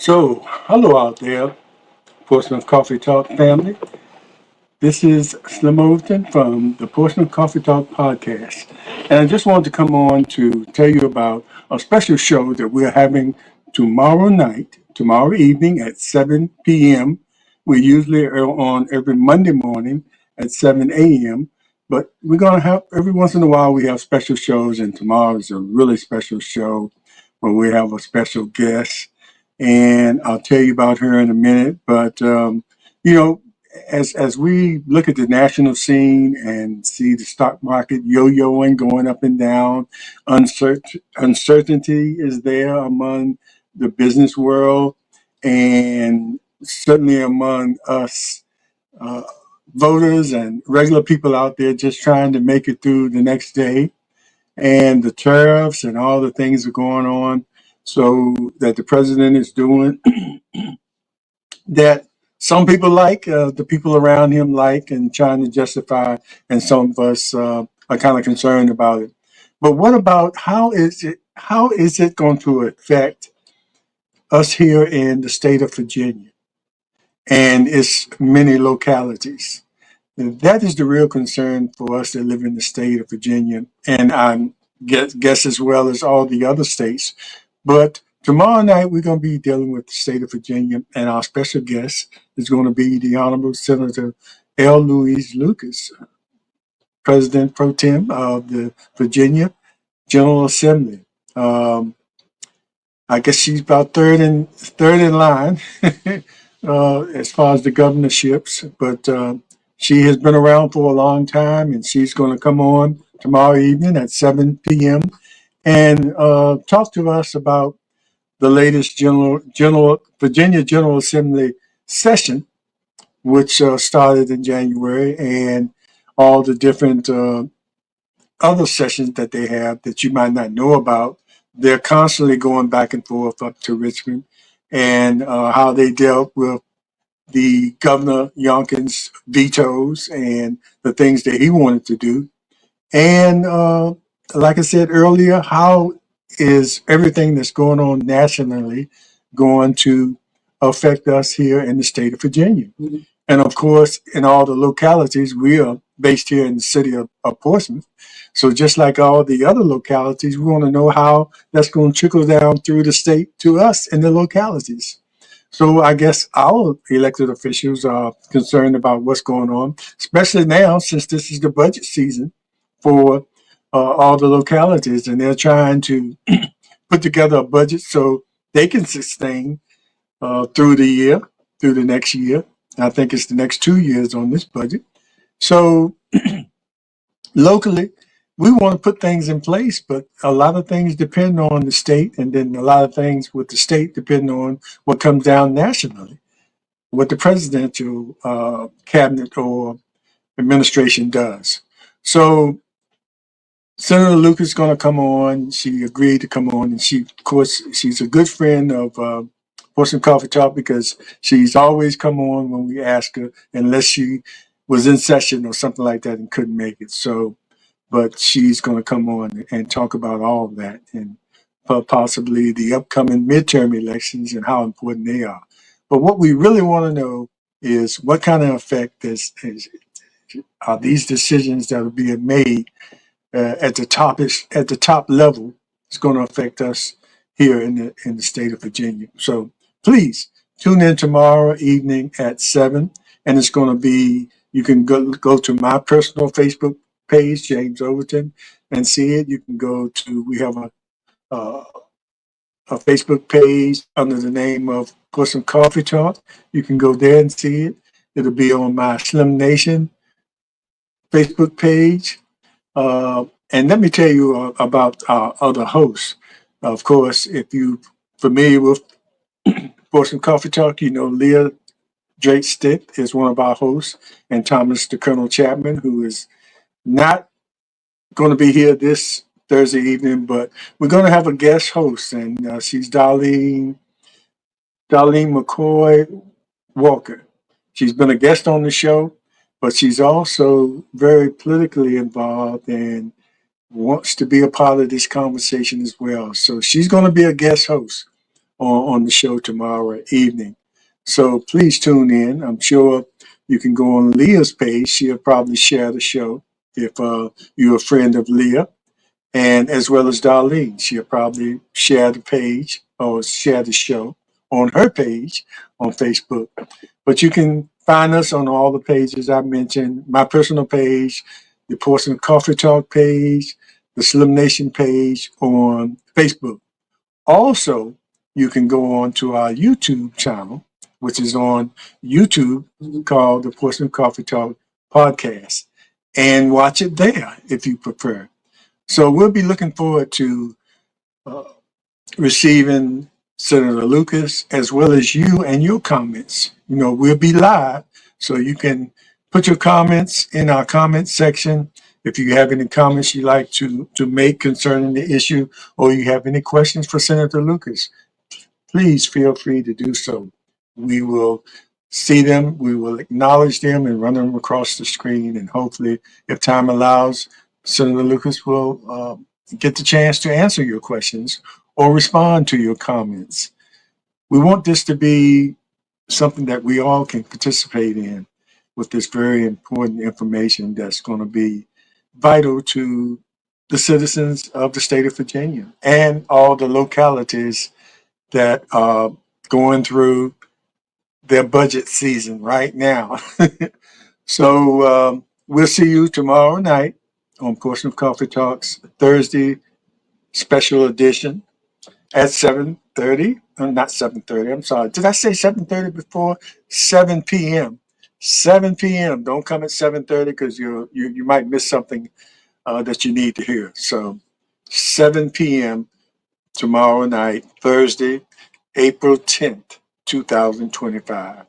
So, hello out there, Portsmouth Coffee Talk family. This is Slim Overton from the Portsmouth Coffee Talk podcast. And I just wanted to come on to tell you about a special show that we're having tomorrow evening at 7 p.m. We usually are on every Monday morning at 7 a.m. But we're going to have, every once in a while, we have special shows, and tomorrow is a really special show where we have a special guest. And I'll tell you about her in a minute. But, you know, as we look at the national scene and see the stock market yo-yoing, going up and down, uncertainty is there among the business world and certainly among us uh, voters and regular people out there just trying to make it through the next day. And the tariffs and all the things that are going on, so that the president is doing that some people like, the people around him like, and trying to justify, and some of us are kind of concerned about it. But what about how is it going to affect us here in the state of Virginia and its many localities? And that is the real concern for us that live in the state of Virginia, and I guess as well as all the other states. But tomorrow night, we're going to be dealing with the state of Virginia, and our special guest is going to be the Honorable Senator L. Louise Lucas, President Pro Tem of the Virginia General Assembly. Um, I guess she's about third in line as far as the governorships, but she has been around for a long time, and she's going to come on tomorrow evening at 7 p.m. and talk to us about the latest Virginia General Assembly session, which started in January, and all the different other sessions that they have that you might not know about. They're constantly going back and forth up to Richmond, and how they dealt with the Governor Youngkin's vetoes and the things that he wanted to do. And like I said earlier, how is everything that's going on nationally going to affect us here in the state of Virginia? And of course, in all the localities, we are based here in the city of Portsmouth. So just like all the other localities, we want to know how that's going to trickle down through the state to us in the localities. So I guess our elected officials are concerned about what's going on, especially now since this is the budget season for all the localities, and they're trying to put together a budget so they can sustain through the year, through the next year. I think it's the next 2 years on this budget. So locally, we want to put things in place, but a lot of things depend on the state, and then a lot of things with the state depend on what comes down nationally, what the presidential cabinet or administration does. So Senator Lucas is going to come on. She agreed to come on, and of course, she's a good friend of Portsmouth Coffee Talk because she's always come on when we ask her, unless she was in session or something like that and couldn't make it. So, but she's going to come on and talk about all of that and possibly the upcoming midterm elections and how important they are. But what we really want to know is what kind of effect are these decisions that are being made at the top level is going to affect us here in the state of Virginia. So please tune in tomorrow evening at 7, and it's going to be, you can go to my personal Facebook page, James Overton, and see it. You can go to, we have uh, a Facebook page under the name of Portsmouth Coffee Talk. You can go there and see it. It'll be on my Slim Nation Facebook page. And let me tell you about our other hosts. Of course, if you're familiar with Portsmouth Coffee Talk, you know Leah Drake Stick is one of our hosts, and Thomas the Colonel Chapman, who is not going to be here this Thursday evening, but we're going to have a guest host, and she's Darlene McCoy Walker. She's been a guest on the show, but she's also very politically involved and wants to be a part of this conversation as well. So she's going to be a guest host. on the show tomorrow evening. So please tune in. I'm sure you can go on Leah's page. She'll probably share the show if you're a friend of Leah, and as well as Darlene. She'll probably share the page or share the show on her page on Facebook. But you can find us on all the pages I mentioned, my personal page, the Portsmouth Coffee Talk page, the Slim Nation page on Facebook. Also, you can go on to our YouTube channel, which is on YouTube, called the Portsmouth Coffee Talk Podcast, and watch it there if you prefer. So we'll be looking forward to uh, receiving Senator Lucas as well as you and your comments. We'll be live, so you can put your comments in our comment section. If you have any comments you'd like to make concerning the issue, or you have any questions for Senator Lucas, please feel free to do so. We will see them, we will acknowledge them and run them across the screen. And hopefully, if time allows, Senator Lucas will get the chance to answer your questions or respond to your comments. We want this to be something that we all can participate in with this very important information that's going to be vital to the citizens of the state of Virginia and all the localities that are going through their budget season right now. So we'll see you tomorrow night on Portsmouth Coffee Talks Thursday special edition at 7:30. Not 7:30. I'm sorry. Did I say 7:30 before? 7 p.m. 7 p.m. Don't come at 7:30 because you might miss something that you need to hear. So 7 p.m. tomorrow night, Thursday, April 10th, 2025.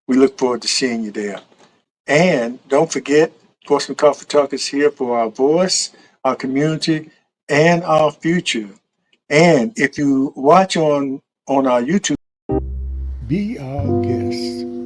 We look forward to seeing you there. And don't forget, Portsmouth Coffee Talk is here for our voice, our community, and our future. And if you watch on our YouTube, be our guest.